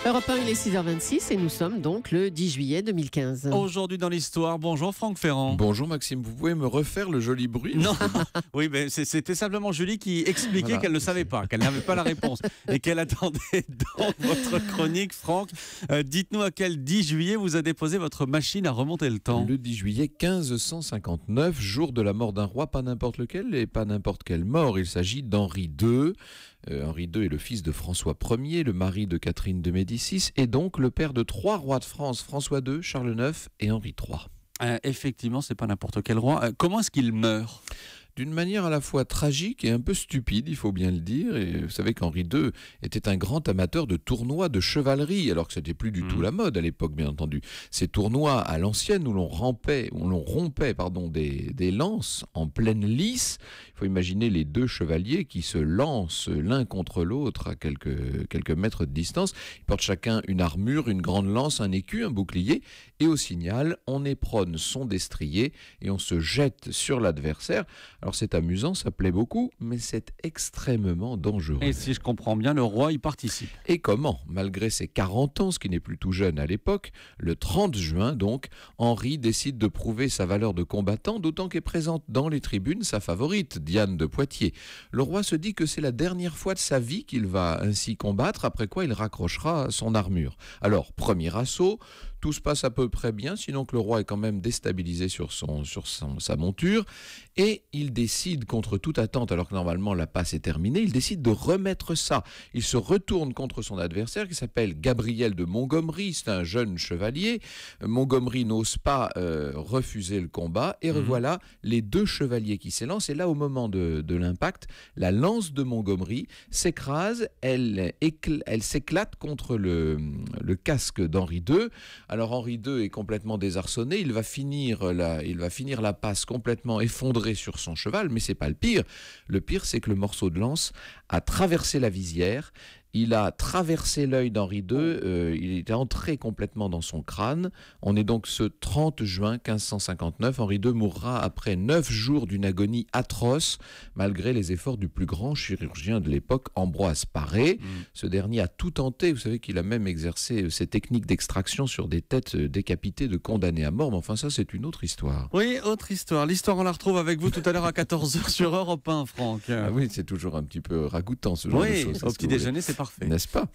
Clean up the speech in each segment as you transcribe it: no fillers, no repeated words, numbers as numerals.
Europe 1, il est 6h26 et nous sommes donc le 10 juillet 2015. Aujourd'hui dans l'histoire, bonjour Franck Ferrand. Bonjour Maxime, vous pouvez me refaire le joli bruit? Non, oui, mais c'était simplement Julie qui expliquait Voilà. qu'elle ne savait pas, qu'elle n'avait pas la réponse et qu'elle attendait dans votre chronique. Franck, dites-nous à quel 10 juillet vous a déposé votre machine à remonter le temps. Le 10 juillet 1559, jour de la mort d'un roi, pas n'importe lequel et pas n'importe quelle mort. Il s'agit d'Henri II. Henri II est le fils de François Ier, le mari de Catherine de Médicis, et donc le père de 3 rois de France, François II, Charles IX et Henri III. Effectivement, c'est pas n'importe quel roi. Comment est-ce qu'il meurt ? D'une manière à la fois tragique et un peu stupide, il faut bien le dire. Et vous savez qu'Henri II était un grand amateur de tournois de chevalerie, alors que c'était plus du tout la mode à l'époque, bien entendu. Ces tournois à l'ancienne où l'on rompait des lances en pleine lice. Il faut imaginer les 2 chevaliers qui se lancent l'un contre l'autre à quelques mètres de distance. Ils portent chacun une armure, une grande lance, un écu, un bouclier. Et au signal, on éperonne son destrier et on se jette sur l'adversaire. Alors c'est amusant, ça plaît beaucoup, mais c'est extrêmement dangereux. Et si je comprends bien, le roi y participe. Et comment? Malgré ses 40 ans, ce qui n'est plus tout jeune à l'époque, le 30 juin donc, Henri décide de prouver sa valeur de combattant, d'autant qu'est présente dans les tribunes sa favorite, Diane de Poitiers. Le roi se dit que c'est la dernière fois de sa vie qu'il va ainsi combattre, après quoi il raccrochera son armure. Alors, premier assaut, tout se passe à peu près bien, sinon que le roi est quand même déstabilisé sur sa monture, et il décide, contre toute attente, alors que normalement la passe est terminée, il décide de remettre ça. Il se retourne contre son adversaire qui s'appelle Gabriel de Montgomery, c'est un jeune chevalier. Montgomery n'ose pas refuser le combat, et revoilà les 2 chevaliers qui s'élancent, et là au moment de l'impact, la lance de Montgomery s'écrase, elle s'éclate contre le casque d'Henri II. Alors Henri II est complètement désarçonné, il va finir la passe complètement effondré sur son cheval, mais c'est pas le pire. Le pire, c'est que le morceau de lance a traversé la visière, il a traversé l'œil d'Henri II, il est entré complètement dans son crâne. On est donc ce 30 juin 1559. Henri II mourra après 9 jours d'une agonie atroce, malgré les efforts du plus grand chirurgien de l'époque, Ambroise Paré. Ce dernier a tout tenté. Vous savez qu'il a même exercé ses techniques d'extraction sur des têtes décapitées de condamnés à mort. Mais enfin, ça, c'est une autre histoire. Oui, autre histoire. L'histoire, on la retrouve avec vous tout à l'heure à 14h sur Europe 1, Franck. Ah oui, c'est toujours un petit peu ragoûtant ce genre de choses. Au petit déjeuner, c'est parfait. N'est-ce pas?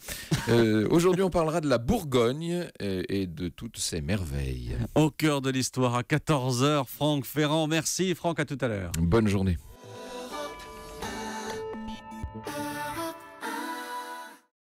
Aujourd'hui, on parlera de la Bourgogne et de toutes ses merveilles. Au cœur de l'histoire à 14h, Franck Ferrand. Merci Franck, à tout à l'heure. Bonne journée.